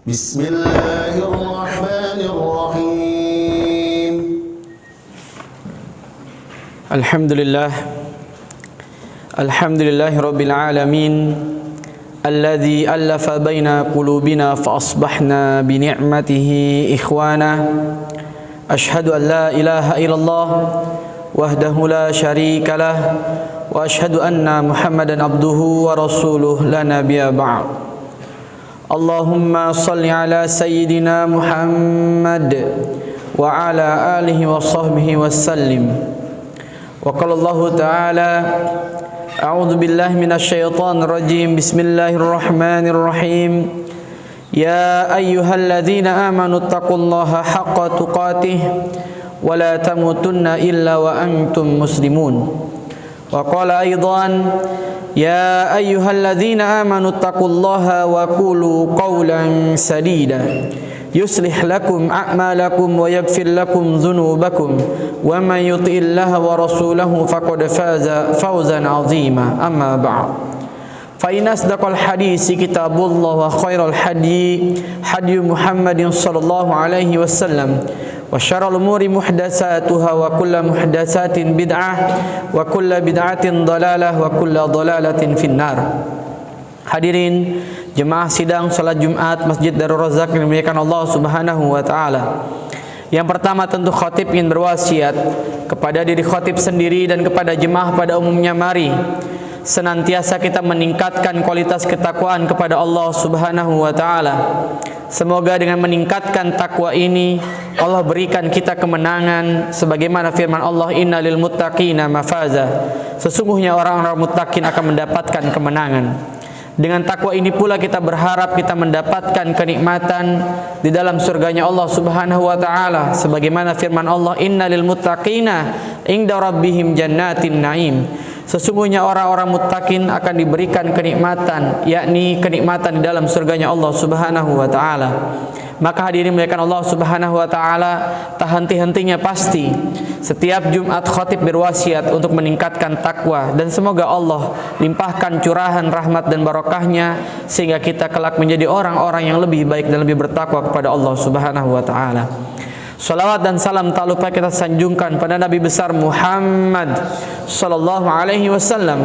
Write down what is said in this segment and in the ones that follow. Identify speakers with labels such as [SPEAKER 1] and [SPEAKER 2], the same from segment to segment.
[SPEAKER 1] بسم الله الرحمن الرحيم
[SPEAKER 2] الحمد لله رب العالمين الذي ألف بين قلوبنا فأصبحنا بنعمته إخوانا أشهد أن لا إله إلا الله وحده لا شريك له وأشهد أن محمدا عبده ورسوله لا نبي بعد اللهم صل على سيدنا محمد وعلى آله وصحبه وسلم وقال الله تعالى أعوذ بالله من الشيطان الرجيم بسم الله الرحمن الرحيم يا أيها الذين آمنوا اتقوا الله حق تقاته ولا تموتن إلا وأنتم مسلمون وقال أيضا يا أيها الذين آمنوا اتقوا الله وقولوا قولا سديدا يصلح لكم أعمالكم ويغفر لكم ذنوبكم ومن يطع الله ورسوله فقد فاز فوزا عظيما أما بعد فإن أصدق الحديث كتاب الله وخير الهدي هدي محمد صلى الله عليه وسلم وشر الأمور محدثاتها وكل محدثات بدعة وكل بدعة ضلالة وكل ضلالة في النار. Hadirin jemaah sidang salat Jumat Masjid Darul Razak yang dimuliakan Allah Subhanahu wa taala. Yang pertama tentu khatib ingin berwasiat kepada diri khatib sendiri dan kepada jemaah pada umumnya, mari senantiasa kita meningkatkan kualitas ketakwaan kepada Allah Subhanahu wa taala. Semoga dengan meningkatkan takwa ini Allah berikan kita kemenangan sebagaimana firman Allah, innalil muttaqina mafaza. Sesungguhnya orang-orang muttaqin akan mendapatkan kemenangan. Dengan takwa ini pula kita berharap kita mendapatkan kenikmatan di dalam surganya Allah Subhanahu wa taala sebagaimana firman Allah, innalil muttaqina inda rabbihim jannatin naim. Sesungguhnya orang-orang muttaqin akan diberikan kenikmatan, yakni kenikmatan di dalam surganya Allah Subhanahu wa taala. Maka hadirin muliakan Allah Subhanahu wa taala, tak henti-hentinya pasti setiap Jumat khatib berwasiat untuk meningkatkan takwa, dan semoga Allah limpahkan curahan rahmat dan barokahnya sehingga kita kelak menjadi orang-orang yang lebih baik dan lebih bertakwa kepada Allah Subhanahu wa taala. Salawat dan salam tak lupa kita sanjungkan pada Nabi besar Muhammad sallallahu alaihi wasallam,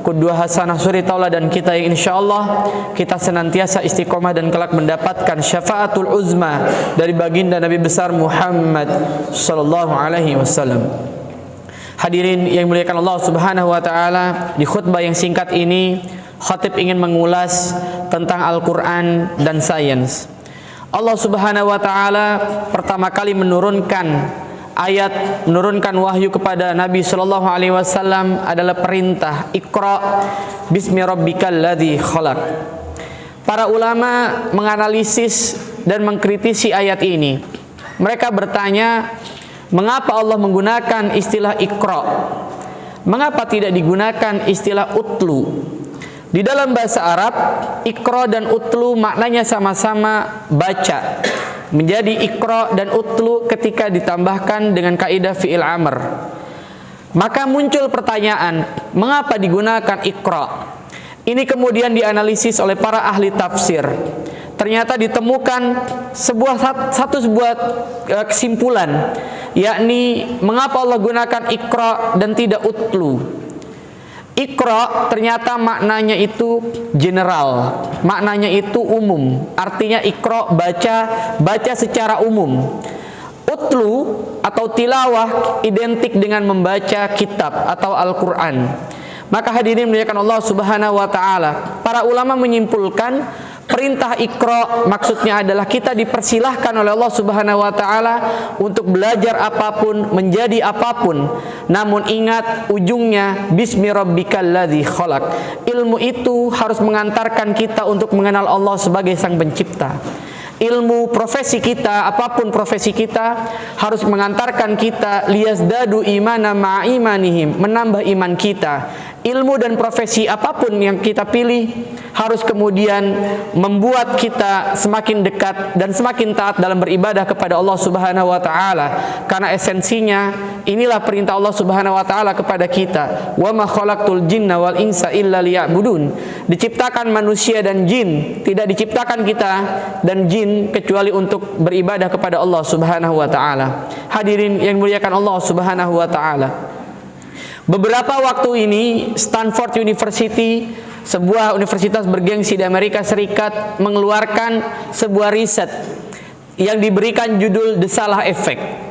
[SPEAKER 2] qudwah hasanah suri tauladan kita yang insyaallah kita senantiasa istiqomah dan kelak mendapatkan syafaatul uzma dari baginda Nabi besar Muhammad sallallahu alaihi wasallam. Hadirin yang dimuliakan Allah Subhanahu wa taala, di khutbah yang singkat ini khatib ingin mengulas tentang Al-Qur'an dan sains. Allah Subhanahu wa taala pertama kali menurunkan wahyu kepada Nabi sallallahu alaihi wasallam adalah perintah Iqra bismi rabbikal ladzi khalaq. Para ulama menganalisis dan mengkritisi ayat ini. Mereka bertanya, mengapa Allah menggunakan istilah Iqra? Mengapa tidak digunakan istilah utlu? Di dalam bahasa Arab, Iqra dan utlu maknanya sama-sama baca. Menjadi Iqra dan utlu ketika ditambahkan dengan kaidah fi'il amr. Maka muncul pertanyaan, mengapa digunakan Iqra? Ini kemudian dianalisis oleh para ahli tafsir. Ternyata ditemukan sebuah kesimpulan, yakni mengapa Allah gunakan Iqra dan tidak utlu. Iqra ternyata maknanya itu general, maknanya itu umum. Artinya Iqra baca secara umum. Utlu atau tilawah identik dengan membaca kitab atau Al-Qur'an. Maka hadirin muliakan Allah Subhanahu wa taala, para ulama menyimpulkan perintah Iqra maksudnya adalah kita dipersilahkan oleh Allah Subhanahu wa taala untuk belajar apapun, menjadi apapun. Namun ingat ujungnya bismi rabbikal ladzi khalaq. Ilmu itu harus mengantarkan kita untuk mengenal Allah sebagai Sang Pencipta. Ilmu profesi kita, apapun profesi kita, harus mengantarkan kita liyazdadu imana ma'a imanihim, menambah iman kita. ilmu dan profesi apapun yang kita pilih harus kemudian membuat kita semakin dekat dan semakin taat dalam beribadah kepada Allah Subhanahu wa taala. Karena esensinya inilah perintah Allah Subhanahu wa taala kepada kita, "Wa ma khalaqtul jinna wal insa illa liya'budun." Diciptakan manusia dan jin, tidak diciptakan kita dan jin kecuali untuk beribadah kepada Allah Subhanahu wa taala. Hadirin yang dimuliakan Allah Subhanahu wa taala. Beberapa waktu ini Stanford University, sebuah universitas bergengsi di Amerika Serikat, mengeluarkan sebuah riset yang diberikan judul The Salah Effect.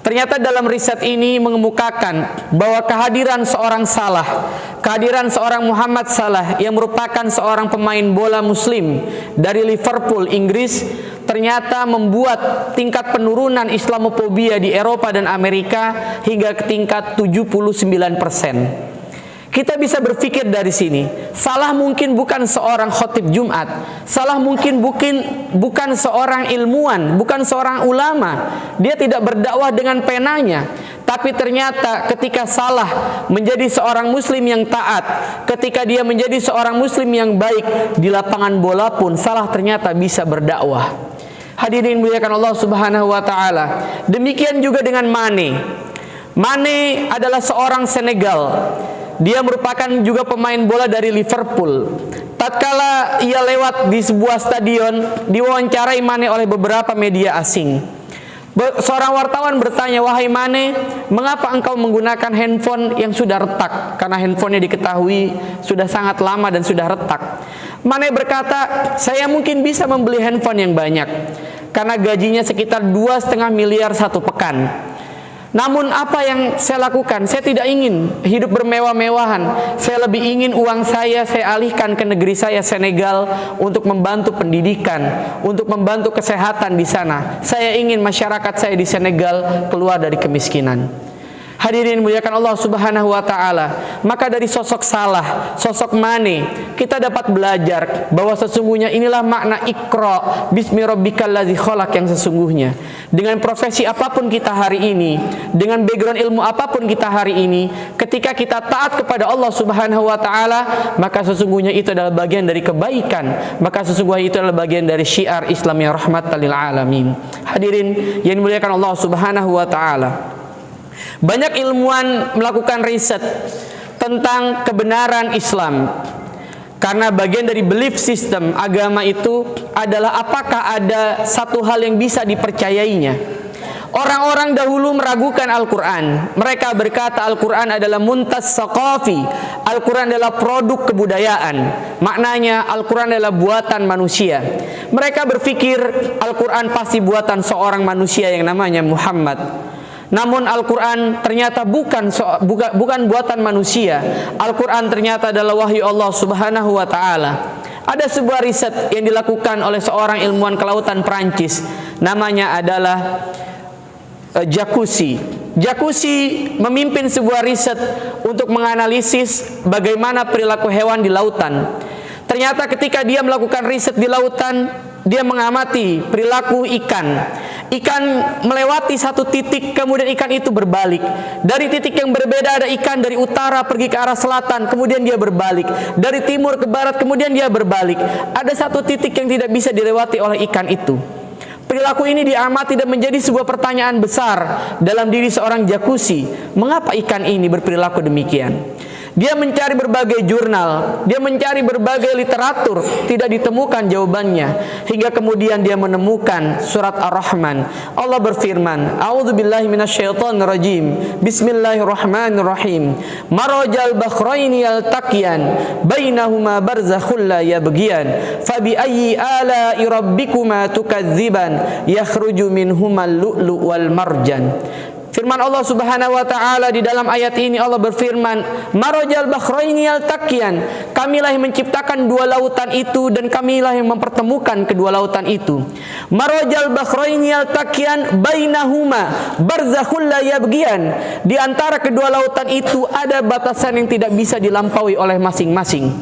[SPEAKER 2] Ternyata dalam riset ini mengemukakan bahwa kehadiran seorang Salah, kehadiran seorang Muhammad Salah yang merupakan seorang pemain bola muslim dari Liverpool, Inggris, ternyata membuat tingkat penurunan Islamofobia di Eropa dan Amerika hingga ke tingkat 79%. Kita bisa berpikir dari sini, Salah mungkin bukan seorang khotib Jumat, Salah mungkin bukan seorang ilmuwan, bukan seorang ulama. Dia tidak berdakwah dengan penanya. Tapi ternyata ketika Salah menjadi seorang muslim yang taat, ketika dia menjadi seorang muslim yang baik, di lapangan bola pun Salah ternyata bisa berdakwah. Hadirin muliakan Allah Subhanahu wa taala. Demikian juga dengan Mane. Mane adalah seorang Senegal. Dia merupakan juga pemain bola dari Liverpool. Tatkala ia lewat di sebuah stadion, diwawancarai Mane oleh beberapa media asing. Seorang wartawan bertanya, "Wahai Mane, mengapa engkau menggunakan handphone yang sudah retak?" Karena handphonenya diketahui sudah sangat lama dan sudah retak. Mane berkata, "Saya mungkin bisa membeli handphone yang banyak karena gajinya sekitar 2,5 miliar satu pekan. Namun apa yang saya lakukan? Saya tidak ingin hidup bermewah-mewahan. Saya lebih ingin uang saya alihkan ke negeri saya Senegal untuk membantu pendidikan, untuk membantu kesehatan di sana. Saya ingin masyarakat saya di Senegal keluar dari kemiskinan." Hadirin muliakan Allah Subhanahu wa taala. Maka dari sosok Salah, sosok Mane, kita dapat belajar bahwa sesungguhnya inilah makna Iqra bismi rabbikal ladzi khalaq yang sesungguhnya. Dengan profesi apapun kita hari ini, dengan background ilmu apapun kita hari ini, ketika kita taat kepada Allah Subhanahu wa taala, maka sesungguhnya itu adalah bagian dari kebaikan, maka sesungguhnya itu adalah bagian dari syiar Islam yang rahmatan lil alamin. Hadirin yang dimuliakan Allah Subhanahu wa taala. Banyak ilmuwan melakukan riset tentang kebenaran Islam. Karena bagian dari belief system agama itu adalah apakah ada satu hal yang bisa dipercayainya. Orang-orang dahulu meragukan Al-Quran. Mereka berkata Al-Quran adalah muntas saqafi. Al-Quran adalah produk kebudayaan. Maknanya Al-Quran adalah buatan manusia. Mereka berpikir Al-Quran pasti buatan seorang manusia yang namanya Muhammad. Namun Al-Quran ternyata bukan buatan manusia. Al-Quran ternyata adalah wahyu Allah Subhanahu wa ta'ala. Ada sebuah riset yang dilakukan oleh seorang ilmuwan kelautan Perancis. Namanya adalah Jacuzzi. Jacuzzi memimpin sebuah riset untuk menganalisis bagaimana perilaku hewan di lautan. Ternyata ketika dia melakukan riset di lautan, dia mengamati perilaku ikan. Ikan melewati satu titik, kemudian ikan itu berbalik. Dari titik yang berbeda ada ikan dari utara pergi ke arah selatan, kemudian dia berbalik. Dari timur ke barat, kemudian dia berbalik. Ada satu titik yang tidak bisa dilewati oleh ikan itu. Perilaku ini diamati dan menjadi sebuah pertanyaan besar dalam diri seorang Jacuzzi. Mengapa ikan ini berperilaku demikian? Dia mencari berbagai jurnal, dia mencari berbagai literatur, tidak ditemukan jawabannya. Hingga kemudian dia menemukan surat Ar-Rahman. Allah berfirman, "A'udzubillahi minasyaitonirrajim. Bismillahirrahmanirrahim. Marajal bakhraini yaltaqiyan, bainahuma barzakhul la yabghiyan. Fabi ayyi ala'i rabbikuma tukadziban, yakhruju minhumal lu'lu' wal marjan." Firman Allah Subhanahu wa taala di dalam ayat ini, Allah berfirman, "Marajal bakhraini yaltaqiyan." Kamilah yang menciptakan dua lautan itu dan kamilah yang mempertemukan kedua lautan itu. Marajal bakhraini yaltaqiyan bainahuma barzakhul la yabghiyan. Di antara kedua lautan itu ada batasan yang tidak bisa dilampaui oleh masing-masing.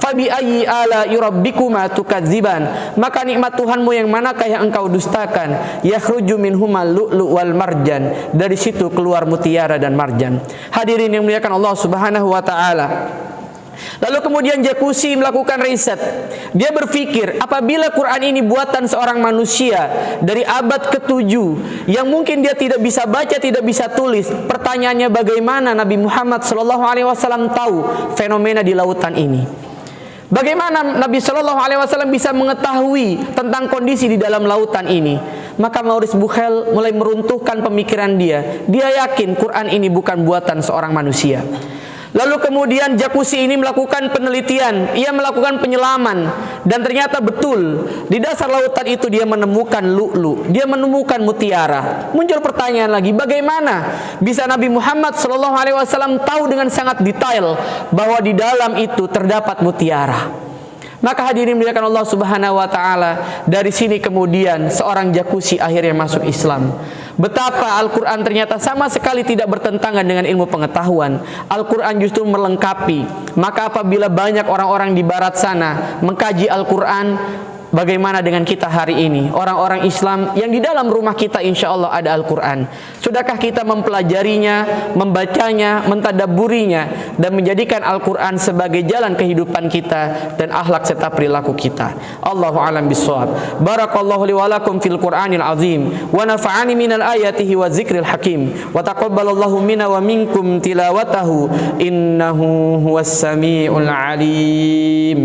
[SPEAKER 2] Fabi ayyi ala'i rabbikuma tukadziban. Maka nikmat Tuhanmu yang manakah yang engkau dustakan? Yakhruju minhumal lu'lu' wal marjan. Dari situ keluar mutiara dan marjan. Hadirin yang muliakan Allah Subhanahu wa taala. Lalu kemudian Jacuzzi melakukan riset. Dia berpikir, apabila Quran ini buatan seorang manusia dari abad ke-7 yang mungkin dia tidak bisa baca, tidak bisa tulis, pertanyaannya bagaimana Nabi Muhammad SAW tahu fenomena di lautan ini? Bagaimana Nabi SAW bisa mengetahui tentang kondisi di dalam lautan ini? Maka Maurice Bucaille mulai meruntuhkan pemikiran dia. Dia yakin Quran ini bukan buatan seorang manusia. Lalu kemudian Jacuzzi ini melakukan penelitian, ia melakukan penyelaman, dan ternyata betul di dasar lautan itu dia menemukan lu'lu, dia menemukan mutiara. Muncul pertanyaan lagi, bagaimana bisa Nabi Muhammad SAW tahu dengan sangat detail bahwa di dalam itu terdapat mutiara? Maka hadirin muliakan Allah Subhanahu wa taala, dari sini kemudian seorang Jacuzzi akhirnya masuk Islam. Betapa Al-Quran ternyata sama sekali tidak bertentangan dengan ilmu pengetahuan. Al-Quran justru melengkapi. Maka apabila banyak orang-orang di barat sana mengkaji Al-Quran, bagaimana dengan kita hari ini, orang-orang Islam yang di dalam rumah kita insya Allah ada Al-Quran? Sudahkah kita mempelajarinya, membacanya, mentadabburinya, dan menjadikan Al-Quran sebagai jalan kehidupan kita dan akhlak serta perilaku kita? Allahu a'lam bishawab. Barakallahu li wa lakum fil Qur'anil azim, wa nafa'ani minal ayatihi wa zikril hakim, wa taqabbalallahu minna wa minkum tilawatahu, innahu huwas sami'ul alim.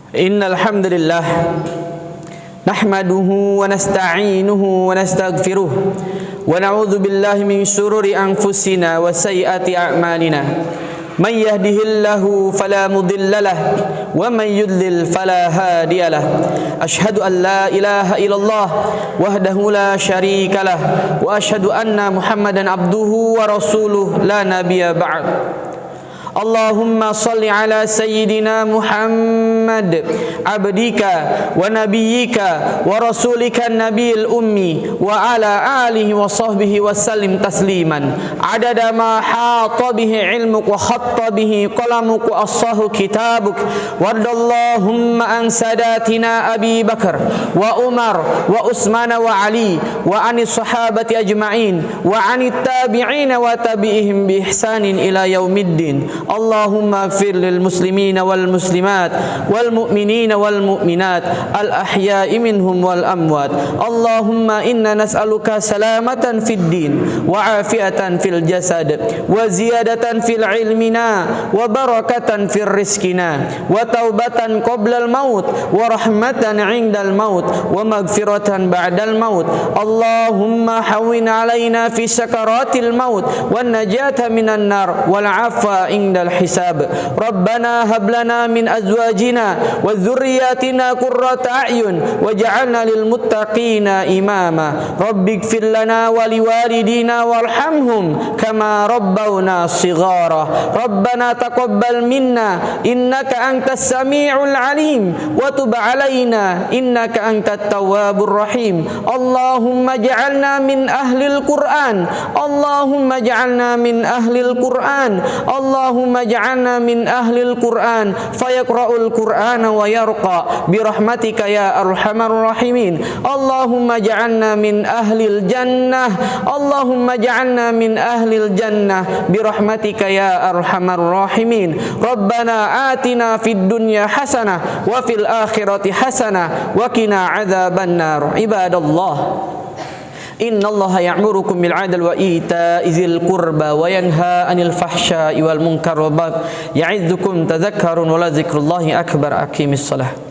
[SPEAKER 2] Innal hamdalillah nahmaduhu wa nasta'inuhu wa nastaghfiruh wa na'udzu billahi min shururi anfusina wa sayyiati a'malina. Man yahdihillahu fala mudilla lahu wa man yudlil fala hadiya lahu. Asyhadu an la ilaha illallah wahdahu la syarika lahu wa asyhadu anna Muhammadan abduhu wa rasuluh la nabiyya ba'd. Allahumma salli ala sayyidina Muhammad abdika wa nabiyyika wa rasulika nabiyil ummi wa ala alihi wa sahbihi wa sallim tasliman adada ma hata bihi ilmuk wa khatta bihi qalamuk wa assahu kitabuk wardallahumma an sadatina Abi Bakar wa Umar wa Utsman wa Ali wa anis sahabati ajma'in wa anit tabi'in wa tabi'ihim bi ihsanin ila yaumiddin. Allahumma ighfir lil muslimina wal muslimat wal mu'minina wal mu'minat al ahya'i minhum wal amwat. Allahumma inna nas'aluka salamatan fid din wa afiatan fil jasad wa ziyadatan fil ilmina wa barakatan fil rizkina wa taubatan qabla al maut wa rahmatan 'indal maut wa maghfiratan ba'dal maut. Allahumma hawwin 'alaina fi sakaratil maut wan najata minan nar wal 'afwa الحساب. ربنا هب لنا من أزواجنا وذرياتنا قرة أعين واجعلنا للمتقين إماما. رب اغفر لنا ولوالدينا وارحمهم كما ربونا صغارا. ربنا تقبل منا إنك أنت السميع العليم وتب علينا إنك أنت التواب الرحيم. اللهم اجعلنا من أهل القرآن. اللهم اجعلنا من أهل القرآن. اللهم اجعلنا من أهل القرآن فيقرأ القرآن ويرقى برحمتك يا أرحم الراحمين. اللهم اجعلنا من أهل الجنة. اللهم اجعلنا من أهل الجنة برحمتك يا أرحم الراحمين. ربنا آتنا في الدنيا حسنة وفي الآخرة حسنة وقنا عذاب النار. عباد الله Inna Allah ya'murukum bil 'adli wa ita'i dzil qurba wa yanha 'anil fahsya'i wal munkar wal baghi ya'idzukum tadhakkarun wa la dzikrullahi akbar. Aqimis shalah.